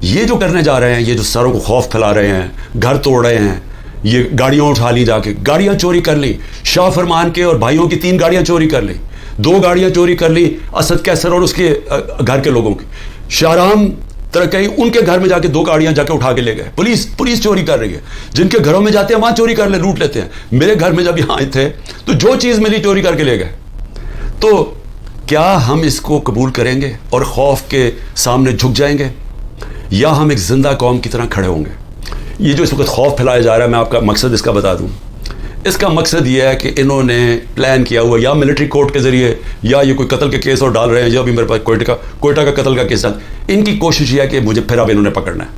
یہ جو کرنے جا رہے ہیں, یہ جو سروں کو خوف پھیلا رہے ہیں, گھر توڑ رہے ہیں, یہ گاڑیاں اٹھا لی, جا کے گاڑیاں چوری کر لی, شاہ فرمان کے اور بھائیوں کی 3 گاڑیاں چوری کر لی, 2 گاڑیاں چوری کر لی اسد کیسر اور اس کے گھر کے لوگوں کی. شاہرام ترکئی ان کے گھر میں جا کے 2 گاڑیاں جا کے اٹھا کے لے گئے. پولیس چوری کر رہی ہے, جن کے گھروں میں جاتے ہیں وہاں چوری کر لے, لوٹ لیتے ہیں. میرے گھر میں جب یہاں آئے تھے تو جو چیز ملی چوری کر کے لے گئے. تو کیا ہم اس کو قبول کریں گے اور خوف کے سامنے جھک جائیں گے, یا ہم ایک زندہ قوم کی طرح کھڑے ہوں گے؟ یہ جو اس وقت خوف پھیلایا جا رہا ہے, میں آپ کا مقصد اس کا بتا دوں. اس کا مقصد یہ ہے کہ انہوں نے پلان کیا ہوا یا ملٹری کورٹ کے ذریعے, یا یہ کوئی قتل کے کیس اور ڈال رہے ہیں, یا بھی میرے پاس کوئٹہ کا قتل کا کیس ہے. ان کی کوشش یہ ہے کہ مجھے پھر اب انہوں نے پکڑنا ہے.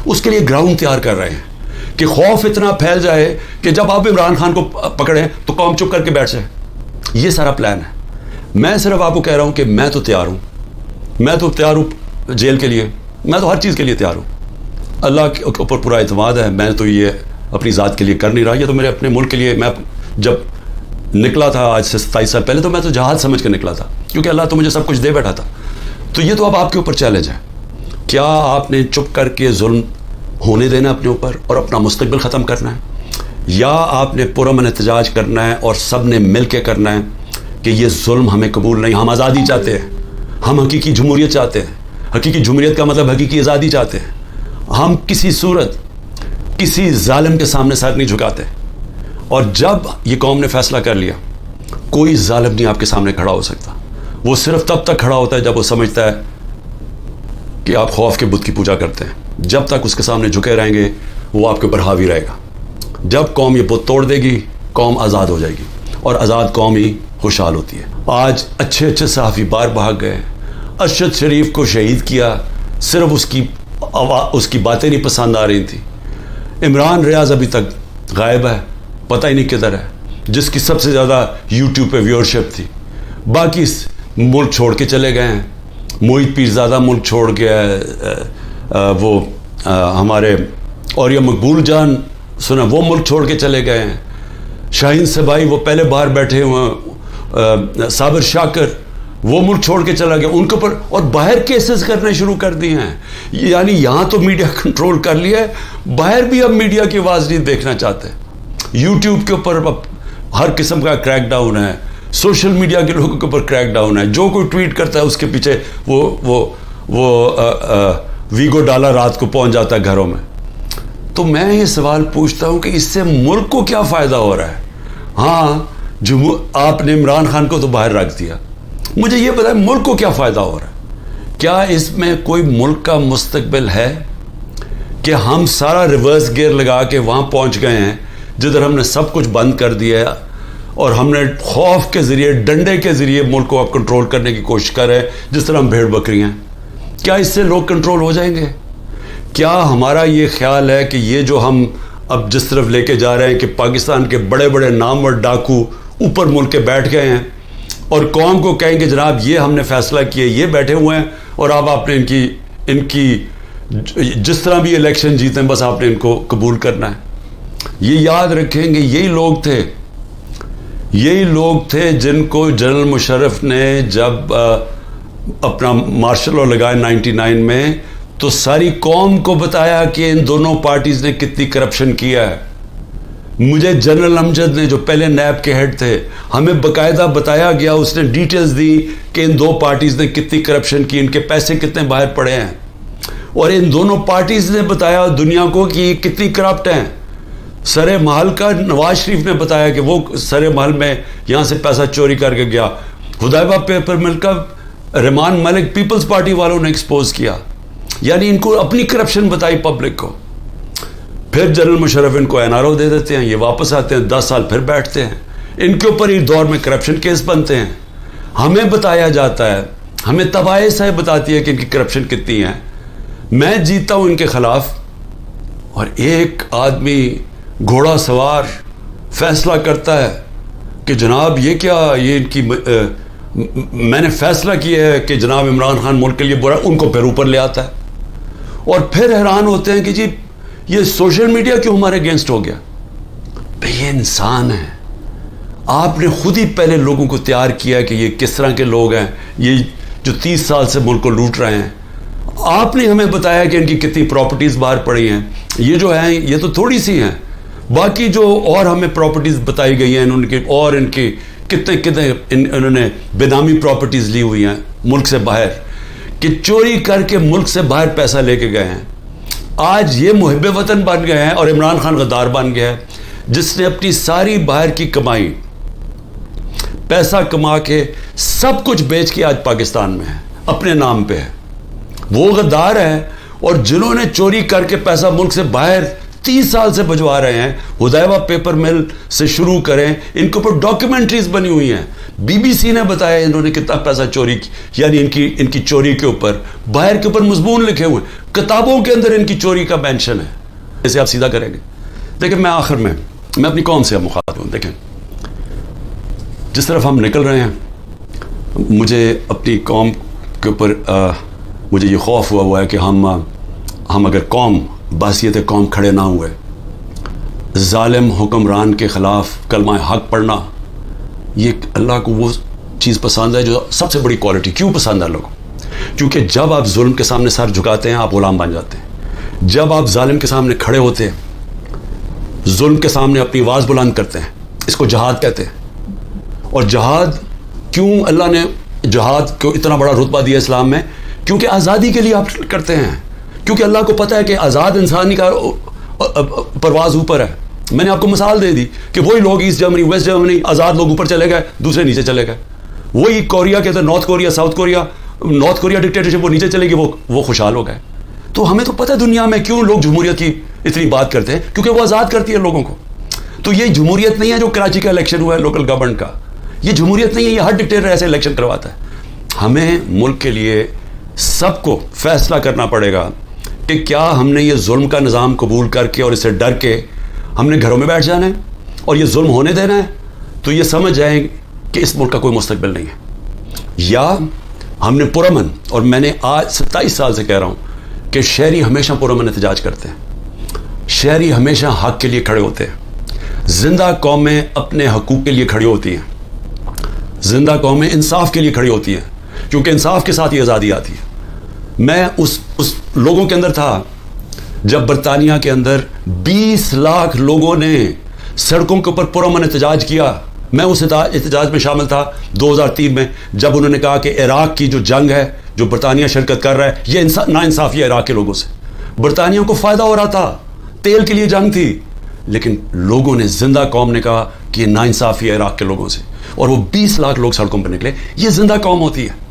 اس کے لیے گراؤنڈ تیار کر رہے ہیں کہ خوف اتنا پھیل جائے کہ جب آپ عمران خان کو پکڑیں تو قوم چپ کر کے بیٹھ جائے. یہ سارا پلان ہے. میں صرف آپ کو کہہ رہا ہوں کہ میں تو تیار ہوں جیل کے لیے, میں تو ہر چیز کے لیے تیار ہوں. اللہ کے اوپر پورا اعتماد ہے. میں تو یہ اپنی ذات کے لیے کر نہیں رہا, یہ تو میرے اپنے ملک کے لیے. میں جب نکلا تھا آج سے 27 سال پہلے, تو میں تو جہاد سمجھ کے نکلا تھا, کیونکہ اللہ تو مجھے سب کچھ دے بیٹھا تھا. تو یہ تو اب آپ کے اوپر چیلنج ہے. کیا آپ نے چپ کر کے ظلم ہونے دینا اپنے اوپر اور اپنا مستقبل ختم کرنا ہے, یا آپ نے پرامن احتجاج کرنا ہے اور سب نے مل کے کرنا ہے کہ یہ ظلم ہمیں قبول نہیں, ہم آزادی چاہتے ہیں, ہم حقیقی جمہوریت چاہتے ہیں. حقیقی جمہوریت کا مطلب حقیقی آزادی چاہتے ہیں. ہم کسی صورت کسی ظالم کے سامنے سر نہیں جھکاتے. اور جب یہ قوم نے فیصلہ کر لیا, کوئی ظالم نہیں آپ کے سامنے کھڑا ہو سکتا. وہ صرف تب تک کھڑا ہوتا ہے جب وہ سمجھتا ہے کہ آپ خوف کے بت کی پوجا کرتے ہیں. جب تک اس کے سامنے جھکے رہیں گے وہ آپ کے اوپر حاوی رہے گا. جب قوم یہ بت توڑ دے گی, قوم آزاد ہو جائے گی, اور آزاد قوم ہی خوشحال ہوتی ہے. آج اچھے صحافی باہر بھاگ گئے. ارشد شریف کو شہید کیا, صرف اس کی باتیں نہیں پسند آ رہی تھیں. عمران ریاض ابھی تک غائب ہے, پتہ ہی نہیں کدھر ہے, جس کی سب سے زیادہ یوٹیوب پہ ویورشپ تھی. باقی ملک چھوڑ کے چلے گئے ہیں. محیط پیرزادہ ملک چھوڑ گیا ہے, وہ ہمارے اور یہ مقبول جان سنا وہ ملک چھوڑ کے چلے گئے ہیں. شاہین سبائی وہ پہلے باہر بیٹھے ہوئے, صابر شاکر وہ ملک چھوڑ کے چلا گیا. ان کے اوپر اور باہر کیسز کرنے شروع کر دیے ہیں. یعنی یہاں تو میڈیا کنٹرول کر لیا ہے, باہر بھی اب میڈیا کی آواز نہیں دیکھنا چاہتے. یوٹیوب کے اوپر اب ہر قسم کا کریک ڈاؤن ہے, سوشل میڈیا کے لوگوں کے اوپر کریک ڈاؤن ہے. جو کوئی ٹویٹ کرتا ہے اس کے پیچھے وہ ویگو ڈالا رات کو پہنچ جاتا ہے گھروں میں. تو میں یہ سوال پوچھتا ہوں کہ اس سے ملک کو کیا فائدہ ہو رہا ہے؟ ہاں آپ نے عمران خان کو تو باہر رکھ دیا, مجھے یہ بتائیں ملک کو کیا فائدہ ہو رہا ہے؟ کیا اس میں کوئی ملک کا مستقبل ہے کہ ہم سارا ریورس گیئر لگا کے وہاں پہنچ گئے ہیں جدھر ہم نے سب کچھ بند کر دیا ہے, اور ہم نے خوف کے ذریعے, ڈنڈے کے ذریعے ملک کو اب کنٹرول کرنے کی کوشش کر رہے ہیں جس طرح ہم بھیڑ بکریاں. کیا اس سے لوگ کنٹرول ہو جائیں گے؟ کیا ہمارا یہ خیال ہے کہ یہ جو ہم اب جس طرف لے کے جا رہے ہیں کہ پاکستان کے بڑے بڑے نامور ڈاکو اوپر ملک کے بیٹھ گئے ہیں اور قوم کو کہیں کہ جناب یہ ہم نے فیصلہ کیا, یہ بیٹھے ہوئے ہیں اور اب آپ نے ان کی جس طرح بھی الیکشن جیتے ہیں بس آپ نے ان کو قبول کرنا ہے. یہ یاد رکھیں گے یہی لوگ تھے جن کو جنرل مشرف نے جب اپنا مارشل لاء لگایا 99 میں تو ساری قوم کو بتایا کہ ان دونوں پارٹیز نے کتنی کرپشن کیا ہے. مجھے جنرل امجد نے جو پہلے نیب کے ہیڈ تھے, ہمیں باقاعدہ بتایا گیا, اس نے ڈیٹیلز دی کہ ان 2 پارٹیز نے کتنی کرپشن کی, ان کے پیسے کتنے باہر پڑے ہیں, اور ان دونوں پارٹیز نے بتایا دنیا کو کہ یہ کتنی کرپٹ ہیں. سر محل کا نواز شریف نے بتایا کہ وہ سر محل میں یہاں سے پیسہ چوری کر کے گیا. حدیبہ پیپر مل کا رحمان ملک پیپلز پارٹی والوں نے ایکسپوز کیا. یعنی ان کو اپنی کرپشن بتائی پبلک کو. پھر جنرل مشرف ان کو NRO دے دیتے ہیں, یہ واپس آتے ہیں, 10 سال پھر بیٹھتے ہیں, ان کے اوپر اس دور میں کرپشن کیس بنتے ہیں. ہمیں بتایا جاتا ہے, ہمیں تباہی صاحب بتاتی ہے کہ ان کی کرپشن کتنی ہے. میں جیتا ہوں ان کے خلاف, اور ایک آدمی گھوڑا سوار فیصلہ کرتا ہے کہ جناب یہ کیا, یہ ان کی میں نے فیصلہ کیا ہے کہ جناب عمران خان ملک کے لیے برا, ان کو پھر اوپر لے آتا ہے. اور پھر حیران ہوتے ہیں کہ جی یہ سوشل میڈیا کیوں ہمارے اگینسٹ ہو گیا. یہ انسان ہے, آپ نے خود ہی پہلے لوگوں کو تیار کیا کہ یہ کس طرح کے لوگ ہیں, یہ جو 30 سال سے ملک کو لوٹ رہے ہیں. آپ نے ہمیں بتایا کہ ان کی کتنی پراپرٹیز باہر پڑی ہیں. یہ جو ہیں یہ تو تھوڑی سی ہیں, باقی جو اور ہمیں پراپرٹیز بتائی گئی ہیں ان کی کتنے انہوں نے بے نامی پراپرٹیز لی ہوئی ہیں ملک سے باہر, کہ چوری کر کے ملک سے باہر پیسہ لے کے گئے ہیں. آج یہ محب وطن بن گئے ہیں اور عمران خان غدار بن گیا ہے, جس نے اپنی ساری باہر کی کمائی پیسہ کما کے سب کچھ بیچ کے آج پاکستان میں ہے, اپنے نام پہ ہے. وہ غدار ہے. اور جنہوں نے چوری کر کے پیسہ ملک سے باہر 30 سال سے بھجوا رہے ہیں, حدیبہ پیپر مل سے شروع کریں, ان کے اوپر ڈاکیومنٹریز بنی ہوئی ہیں. بی بی سی نے بتایا انہوں نے کتنا پیسہ چوری کی, یعنی ان کی چوری کے اوپر باہر کے اوپر مضمون لکھے ہوئے, کتابوں کے اندر ان کی چوری کا مینشن ہے. اسے آپ سیدھا کریں گے. دیکھیں میں آخر میں اپنی قوم سے مخاطب ہوں. دیکھیں جس طرف ہم نکل رہے ہیں, مجھے اپنی قوم کے اوپر مجھے یہ خوف ہوا ہے کہ ہم اگر قوم بحثیت قوم کھڑے نہ ہوئے, ظالم حکمران کے خلاف کلمہ حق پڑھنا, یہ اللہ کو وہ چیز پسند ہے جو سب سے بڑی کوالٹی. کیوں پسند ہے اللہ کو؟ کیونکہ جب آپ ظلم کے سامنے سر جھکاتے ہیں آپ غلام بن جاتے ہیں. جب آپ ظالم کے سامنے کھڑے ہوتے ہیں, ظلم کے سامنے اپنی آواز بلند کرتے ہیں, اس کو جہاد کہتے ہیں. اور جہاد کیوں اللہ نے جہاد کو اتنا بڑا رتبہ دیا اسلام میں؟ کیونکہ آزادی کے لیے آپ کرتے ہیں, کیونکہ اللہ کو پتہ ہے کہ آزاد انسانی کا پرواز اوپر ہے. میں نے آپ کو مثال دے دی کہ وہی لوگ ایسٹ جرمنی ویسٹ جرمنی آزاد لوگ اوپر چلے گئے, دوسرے نیچے چلے گئے. وہی کوریا کے اندر North Korea South Korea, North Korea dictatorship وہ نیچے چلے گی, وہ خوشحال ہو گئے. تو ہمیں تو پتہ ہے دنیا میں کیوں لوگ جمہوریت کی اتنی بات کرتے ہیں, کیونکہ وہ آزاد کرتی ہے لوگوں کو. تو یہ جمہوریت نہیں ہے جو کراچی کا الیکشن ہوا ہے لوکل گورنمنٹ کا, یہ جمہوریت نہیں ہے, یہ ہر ڈکٹیٹر ایسے الیکشن کرواتا ہے. ہمیں ملک کے لیے سب کو فیصلہ کرنا پڑے گا کہ کیا ہم نے یہ ظلم کا نظام قبول کر کے اور اس سے ڈر کے ہم نے گھروں میں بیٹھ جانا ہے اور یہ ظلم ہونے دینا ہے, تو یہ سمجھ جائیں کہ اس ملک کا کوئی مستقبل نہیں ہے. یا ہم نے پرامن, اور میں نے آج 27 سال سے کہہ رہا ہوں کہ شہری ہمیشہ پرامن احتجاج کرتے ہیں, شہری ہمیشہ حق کے لیے کھڑے ہوتے ہیں. زندہ قومیں اپنے حقوق کے لیے کھڑی ہوتی ہیں, زندہ قومیں انصاف کے لیے کھڑی ہوتی ہیں, کیونکہ انصاف کے ساتھ یہ آزادی آتی ہے. میں اس لوگوں کے اندر تھا جب برطانیہ کے اندر 20 لاکھ لوگوں نے سڑکوں کے اوپر پرامن احتجاج کیا. میں اس احتجاج میں شامل تھا 2003 میں, جب انہوں نے کہا کہ عراق کی جو جنگ ہے جو برطانیہ شرکت کر رہا ہے یہ ناانصافی ہے عراق کے لوگوں سے. برطانیہ کو فائدہ ہو رہا تھا, تیل کے لیے جنگ تھی, لیکن لوگوں نے, زندہ قوم نے کہا کہ یہ ناانصافی ہے عراق کے لوگوں سے, اور وہ 20 لاکھ لوگ سڑکوں پہ نکلے. یہ زندہ قوم ہوتی ہے.